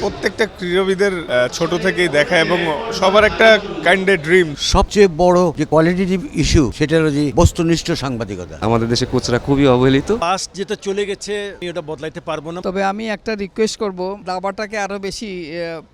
প্রত্যেকটা ক্রীড়াবিদের ছোট থেকেই দেখা এবং সবার একটা কাইন্ডের ড্রিম। সবচেয়ে বড় যে কোয়ালিটেটিভ ইস্যু সেটা হলো যে বস্তুনিষ্ঠ সাংবাদিকতা। আমাদের দেশে কোচরা খুবই অবহেলিত। পাস্ট যেটা চলে গেছে এটা বদলাইতে পারবো না। তবে আমি একটা রিকোয়েস্ট করব দাবাটাকে আরো বেশি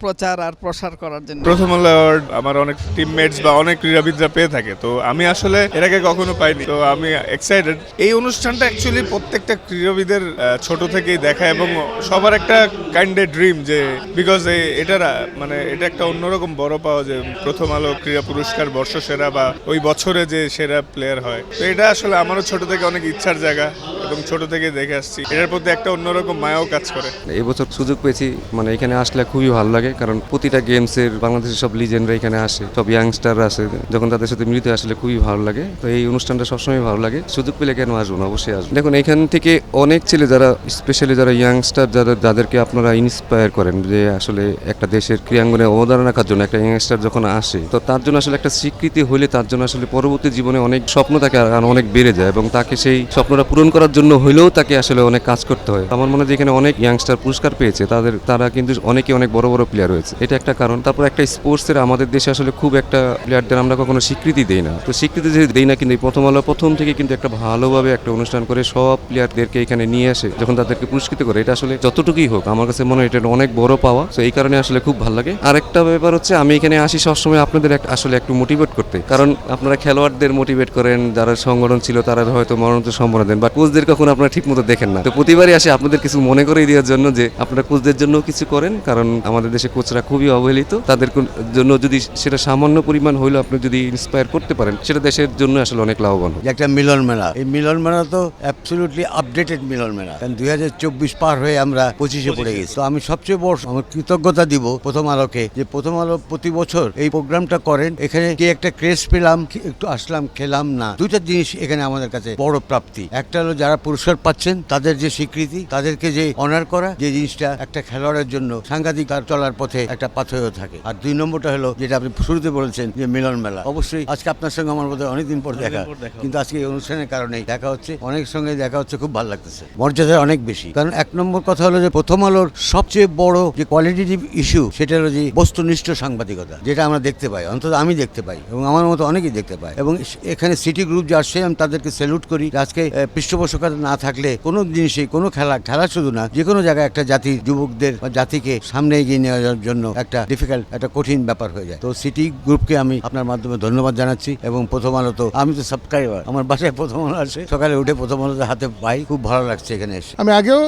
প্রচার আর প্রসার করার জন্য। প্রথম আলো অ্যাওয়ার্ড আমার অনেক টিমমেটস বা অনেক ক্রীড়াবিদরা পেয়ে থাকে, তো আমি আসলে এর আগে কখনো পাইনি, তো আমি এক্সাইটেড। এই অনুষ্ঠানটা অ্যাকচুয়ালি প্রত্যেকটা ক্রীড়াবিদের ছোট থেকেই দেখা এবং সবার একটা কাইন্ডের ড্রিম, যে বিকজ এটার মানে এটা একটা অন্যরকম বড় পাওয়া, যে প্রথম আলো ক্রীড়া পুরস্কার বর্ষসেরা বা ওই বছরে যে সেরা প্লেয়ার হয়। তো এটা আসলে আমারও ছোট থেকে অনেক ইচ্ছার জায়গা এবং ছোট থেকে দেখে আসছি, এটার প্রতি একটা অন্যরকম মায়াও কাজ করে। এবছর সুযোগ পেয়েছি, মানে এখানে আসলে খুবই ভালো লাগে, কারণ প্রতিটা গেমসের বাংলাদেশের সব লিজেন্ডরা এখানে আসে, সব ইয়াংস্টাররা আসে, যখন তাদের সাথে মিলিত আসলে খুবই ভালো লাগে। তো এই অনুষ্ঠানটা সবসময় ভালো লাগে, সুযোগ পেলে কেন আসবো না, অবশ্যই আসবো। দেখুন এখান থেকে অনেক ছেলে যারা স্পেশালি যারা ইয়াংস্টার যাদেরকে আপনারা ইন্সপায়ার করেন, যে আসলে একটা দেশের ক্রীড়াঙ্গনে অবদান রাখার জন্য একটা ইয়াংস্টার যখন আসে, তো তার জন্য আসলে একটা স্বীকৃতি হলে তার জন্য আসলে পরবর্তী জীবনে অনেক স্বপ্ন তাকে আর অনেক বেড়ে যায়, এবং তাকে সেই স্বপ্নটা পূরণ করার জন্য হলেও তাকে আসলে অনেক কাজ করতে হয়। আমার মনে হয় যে এখানে অনেক ইয়াংস্টার পুরস্কার পেয়েছে, তারা কিন্তু অনেকে অনেক বড় বড় প্লেয়ার হয়েছে, এটা একটা কারণ। তারপর একটা স্পোর্টসের আমাদের দেশে আসলে খুব একটা প্লেয়ারদের আমরা কখনো স্বীকৃতি দেই না, তো স্বীকৃতি যদি দেই না, কিন্তু প্রথম আলো প্রথম থেকে কিন্তু একটা ভালোভাবে একটা অনুষ্ঠান করে সব প্লেয়ারদেরকে এখানে নিয়ে আসে, যখন তাদেরকে পুরস্কৃত করে, এটা আসলে যতটুকুই হোক আমার কাছে মনে হয় এটা অনেক বড় পাওয়া। তো এই কারণে আসলে খুব ভালো লাগে। আরেকটা ব্যাপার হচ্ছে আমি এখানে আসি সবসময় আপনাদের আসলে একটু মোটিভেট করতে, কারণ আপনারা খেলোয়াড়দের মোটিভেট করেন, যারা সংগঠন ছিল তারা হয়তো মরণোত্তর সম্মান দেন, বা কোচদের কখনো আপনারা ঠিক মতো দেখেন না। তো প্রতিবারই আসে আপনাদের কিছু মনে করে দেওয়ার জন্য, যে আপনারা কোচদের জন্য কিছু করেন, কারণ আমাদের দেশে কোচরা খুবই অবহেলিত। তাদের জন্য যদি সেটা সামান্য পরিমাণ হইলেও আপনি যদি ইন্সপায়ার করতে পারেন, সেটা দেশের জন্য আসলে অনেক লাভবান হবে। একটা মিলন মেলা, এই মিলন মেলা তো অ্যাবসলিউটলি আপডেটেড মিলন মেলা, কারণ 2024 পার হয়ে আমরা 25-এ পড়ে গেছি। তো আমি সবচেয়ে বড় আমার কৃতজ্ঞতা দিব প্রথম আলোকে, যে প্রথম আলো প্রতি বছর এই প্রোগ্রামটা করেন। এখানে কি একটা ক্রেজ পেলাম, একটু আসলাম, খেলাম না, দুইটা জিনিস এখানে আমাদের কাছে বড় প্রাপ্তি। একটা হলো যারা পুরস্কার পাচ্ছেন তাদের যে স্বীকৃতি, তাদেরকে যে অনার করা, যে জিনিসটা একটা খেলোয়াড়ের জন্য সাংঘাতিক তার চলার পথে একটা পাথেয় থাকে। আর দুই নম্বরটা হলো যেটা আপনি শুরুতে বলেছেন, যে মিলন মেলা। অবশ্যই আজকে আপনার সঙ্গে আমার বোধহয় অনেকদিন পর দেখা, কিন্তু আজকে এই অনুষ্ঠানের কারণে দেখা হচ্ছে, অনেক সঙ্গে দেখা হচ্ছে, খুব ভালো লাগতেছে, মর্যাদা অনেক বেশি। কারণ এক নম্বর কথা হলো যে প্রথম আলোর সবচেয়ে বড় যে কোয়ালিটেটিভ ইস্যু সেটা হলো যে বস্তুনিষ্ঠ সাংবাদিকতা, যেটা আমরা দেখতে পাই, অন্তত আমি দেখতে পাই এবং আমার মতো অনেকেই দেখতে পায়। এবং এখানে সিটি গ্রুপ যে আসছে, আমি তাদেরকে স্যালুট করি। আজকে পৃষ্ঠপোষকতা না থাকলে কোনো জিনিসই, কোনো খেলা শুধু না, যে কোনো জায়গায় একটা জাতির যুবকদের বা জাতিকে সামনে এগিয়ে নেওয়ার জন্য একটা ডিফিকাল্ট, একটা কঠিন ব্যাপার হয়ে যায়। তো সিটি গ্রুপকে আমি আপনার মাধ্যমে ধন্যবাদ জানাচ্ছি। এবং প্রথম আলো তো আমি তো সাবস্ক্রাইবার, আমার বাসায় প্রথম আলো আসে, সকালে উঠে প্রথম আলোতে হাতে পাই, খুব ভালো লাগছে এখানে এসে। আমি আগেও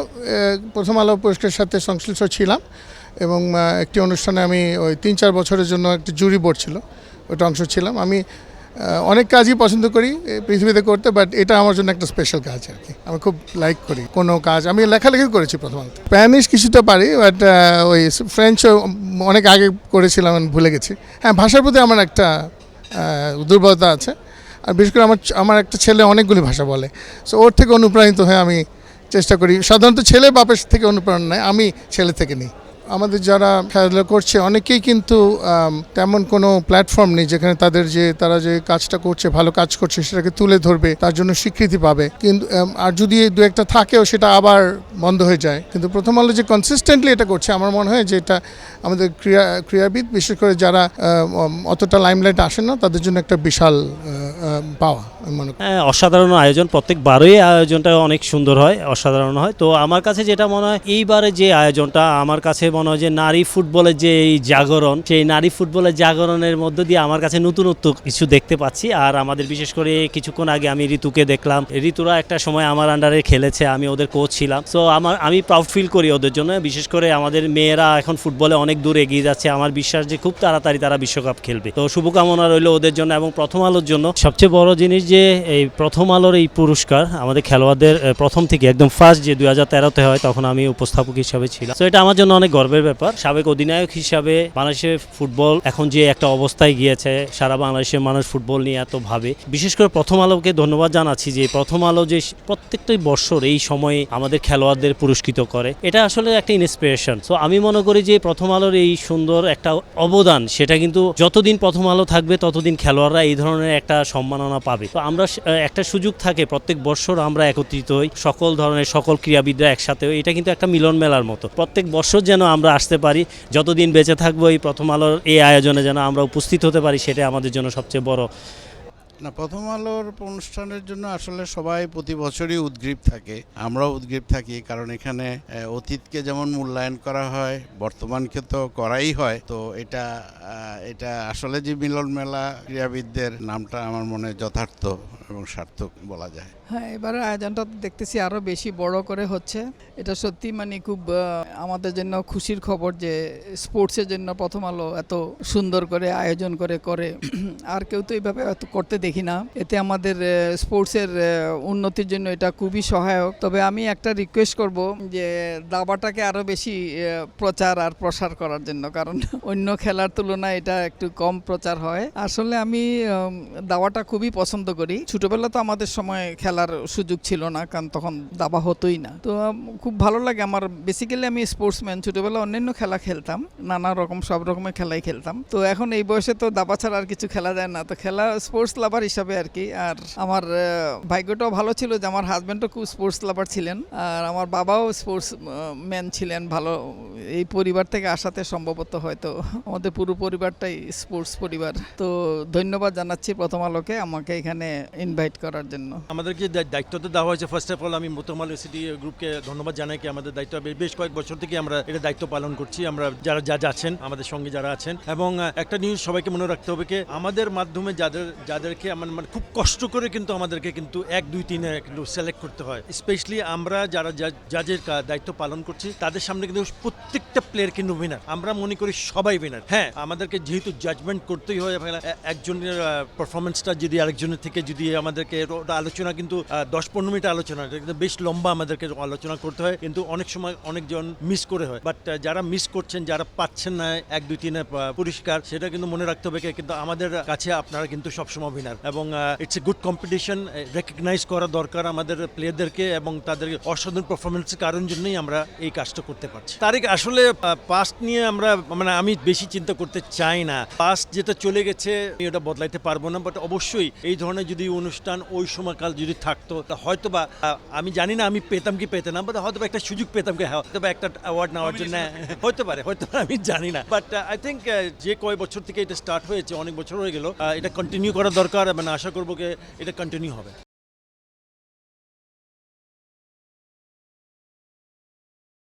প্রথম আলো পুরস্কারের সাথে সংশ্লিষ্ট ছিলাম, এবং একটি অনুষ্ঠানে আমি ওই 3-4 বছরের জন্য একটি জুরি বোর্ড ছিল, ওটা অংশ ছিলাম। আমি অনেক কাজই পছন্দ করি পৃথিবীতে করতে, বাট এটা আমার জন্য একটা স্পেশাল কাজ আর কি। আমি খুব লাইক করি কোনো কাজ। আমি লেখালেখি করেছি প্রথমত, স্প্যানিশ কিছুটা পারি, বাট ওই ফ্রেঞ্চও অনেক আগে করেছিলাম, আমি ভুলে গেছি। হ্যাঁ, ভাষার প্রতি আমার একটা দুর্বলতা আছে, আর বিশেষ করে আমার একটা ছেলে অনেকগুলি ভাষা বলে, সো ওর থেকে অনুপ্রাণিত হয়ে আমি চেষ্টা করি। সাধারণত ছেলে বাপের থেকে অনুপ্রেরণা নেয়, আমি ছেলে থেকে নিই। আমাদের যারা খেলাধুলা করছে অনেকেই কিন্তু তেমন কোনো প্ল্যাটফর্ম নেই যেখানে তারা যে কাজটা করছে, ভালো কাজ করছে, সেটাকে তুলে ধরবে, তার জন্য স্বীকৃতি পাবে। কিন্তু আর যদি দু একটা থাকেও সেটা আবার বন্ধ হয়ে যায়। কিন্তু প্রথম আলো যে কনসিস্টেন্টলি এটা করছে, আমার মনে হয় যে এটা আমাদের ক্রীড়াবিদ, বিশেষ করে যারা অতটা লাইমলাইট আসে না, তাদের জন্য একটা বিশাল পাওয়া মনে করি। অসাধারণ আয়োজন, প্রত্যেকবারই আয়োজনটা অনেক সুন্দর হয়, অসাধারণ হয়। তো আমার কাছে যেটা মনে হয়, এইবারে যে আয়োজনটা আমার কাছে মনে হয় যে নারী ফুটবলের যে এই জাগরণ, সেই নারী ফুটবলের জাগরণের মধ্য দিয়ে আমার কাছে নতুনত্ব কিছু দেখতে পাচ্ছি। আর আমাদের বিশেষ করে কিছুক্ষণ আগে আমি ঋতুকে দেখলাম, ঋতুরা একটা সময় আমার আন্ডারে খেলেছে, আমি ওদের কোচ ছিলাম। সো আমি প্রাউড ফিল করি ওদের জন্য। বিশেষ করে আমাদের মেয়েরা এখন ফুটবলে অনেক দূর এগিয়ে যাচ্ছে, আমার বিশ্বাস যে খুব তাড়াতাড়ি তারা বিশ্বকাপ খেলবে। তো শুভকামনা রইল ওদের জন্য এবং প্রথম আলোর জন্য। সবচেয়ে বড় জিনিস যে এই প্রথম আলোর এই পুরস্কার আমাদের খেলোয়াড়দের প্রথম থেকে একদম ফার্স্ট যে 2013-তে হয়, তখন আমি উপস্থাপক হিসাবে ছিলাম। তো এটা আমার জন্য অনেক গর্বের ব্যাপার। সাবেক অধিনায়ক হিসাবে বাংলাদেশের ফুটবল এখন যে একটা অবস্থায় গিয়েছে, সারা বাংলাদেশের মানুষ ফুটবল নিয়ে এত ভাবে। বিশেষ করে প্রথম আলোকে ধন্যবাদ জানাচ্ছি যে প্রথম আলো যে প্রত্যেকটা বছর এই সময়ে আমাদের খেলোয়াড়দের পুরস্কৃত করে, এটা আসলে একটা ইন্সপিরেশন। সো আমি মনে করি যে প্রথম আলোর এই সুন্দর একটা অবদান, সেটা কিন্তু যতদিন প্রথম আলো থাকবে ততদিন খেলোয়াড়রা এই ধরনের একটা সম্মাননা পাবে। তো আমরা একটা সুযোগ থাকে প্রত্যেক বছর আমরা একত্রিত হই, সকল ধরনের সকল ক্রীড়াবিদরা একসাথে হই, এটা কিন্তু একটা মিলন মেলার মতো। প্রত্যেক বছর যেন আমরা আসতে পারি, যতদিন বেঁচে থাকবো এই প্রথম আলোর এই আয়োজনে যেন আমরা উপস্থিত হতে পারি, সেটা আমাদের জন্য সবচেয়ে বড়। না, প্রথম আলোর অনুষ্ঠানের জন্য আসলে সবাই প্রতি বছরই উদ্গ্রীব থাকে, আমরাও উদ্গ্রীব থাকি, কারণ এখানে অতীতকে যেমন মূল্যায়ন করা হয়, বর্তমানকে তো করাই হয়। তো এটা আসলে যে মিলন মেলা ক্রীড়াবিদদের নামটা আমার মনে হয় যথার্থ এবং সার্থক বলা যায়। হ্যাঁ, এবারে আয়োজনটা তো দেখতেছি আরও বেশি বড় করে হচ্ছে। এটা সত্যি মানে খুব আমাদের জন্য খুশির খবর যে স্পোর্টসের জন্য প্রথম আলো এত সুন্দর করে আয়োজন করে আর কেউ তো এইভাবে এত করতে দেখি না। এতে আমাদের স্পোর্টসের উন্নতির জন্য এটা খুবই সহায়ক। তবে আমি একটা রিকোয়েস্ট করব যে দাবাটাকে আরও বেশি প্রচার আর প্রসার করার জন্য, কারণ অন্য খেলার তুলনায় এটা একটু কম প্রচার হয়। আসলে আমি দাবাটা খুবই পছন্দ করি। ছোটবেলা তো আমাদের সময় খেলার সুযোগ ছিল না, কারণ তখন দাবা হতোই না। তো খুব ভালো লাগে আমার। বেসিক্যালি আমি স্পোর্টসম্যান। ছোটবেলা অন্যান্য খেলা খেলতাম, নানা রকম সব রকমের খেলাই খেলতাম। তো এখন এই বয়সে তো দাবা ছাড়া আর কিছু খেলা যায় না। তো খেলা স্পোর্টস লাভার হিসাবে আর কি। আর আমার ভাগ্যটাও ভালো ছিল যে আমার হাজব্যান্ডও খুব স্পোর্টস লাভার ছিলেন, আর আমার বাবাও স্পোর্টস ম্যান ছিলেন। ভালো এই পরিবার থেকে আসাতে সম্ভবত হয়তো আমাদের পুরো পরিবারটাই স্পোর্টস পরিবার। তো ধন্যবাদ জানাচ্ছি প্রথম আলোকে আমাকে এখানে ইনভাইট করার জন্য। আমাদেরকে যে দায়িত্বটা দেওয়া হয়েছে, ফার্স্ট অফ অল আমি প্রথম আলো সিটি গ্রুপকে ধন্যবাদ জানাই কি আমাদের দায়িত্ব বেশ কয়েক বছর থেকে আমরা এটা দায়িত্ব পালন করছি। আমরা যারা আছেন আমাদের সঙ্গে যারা আছেন, এবং একটা নিউজ সবাইকে মনে রাখতে হবে কি আমাদের মাধ্যমে যাদেরকে মানে খুব কষ্ট করে কিন্তু আমাদেরকে কিন্তু 1, 2, 3 কিন্তু সিলেক্ট করতে হয়। স্পেশালি আমরা যারা জাজের দায়িত্ব পালন করছি তাদের সামনে কিন্তু প্রত্যেকটা প্লেয়ার কিন্তু উইনার। আমরা মনে করি সবাই উইনার। হ্যাঁ, আমাদেরকে যেহেতু জাজমেন্ট করতেই হয়, একজনের পারফরমেন্সটা যদি আরেকজনের থেকে যদি আমাদেরকে আলোচনা কিন্তু 10-15 মিনিট আলোচনা, কিন্তু বেশ লম্বা আমাদেরকে আলোচনা করতে হয়, কিন্তু অনেক সময় অনেকজন মিস করে হয়। বাট যারা মিস করছেন, যারা পাচ্ছেন না 1, 2, 3 পুরস্কার, সেটা কিন্তু মনে রাখতে হবে কিন্তু আমাদের কাছে আপনারা কিন্তু সবসময় উইনার। এবং it's a good competition, recognise করা দরকার আমাদের প্লেয়ারদেরকে এবং তাদের অসাধারণ পারফরমেন্সের কারণ জন্যই আমরা এই কাজটা করতে পারছি। তারিখ আসলে পাস্ট নিয়ে আমরা মানে আমি বেশি চিন্তা করতে চাই না। পাস্ট যেটা চলে গেছে এটা বদলাইতে পারবো না, বাট অবশ্যই এই ধরনের যদি অনুষ্ঠান ওই সময়কাল যদি থাকতো হয়তো বা আমি জানি না আমি পেতাম কি পেতে না, বাট হয়তো একটা সুযোগ পেতাম কি, হয়তো বা একটা অ্যাওয়ার্ড নেওয়ার জন্য হতে পারে আমি জানি না। বাট আই থিঙ্ক যে কয় বছর থেকে এটা স্টার্ট হয়েছে, অনেক বছর হয়ে গেল, এটা কন্টিনিউ করা দরকার। মানে আশা করবো এটা কন্টিনিউ হবে।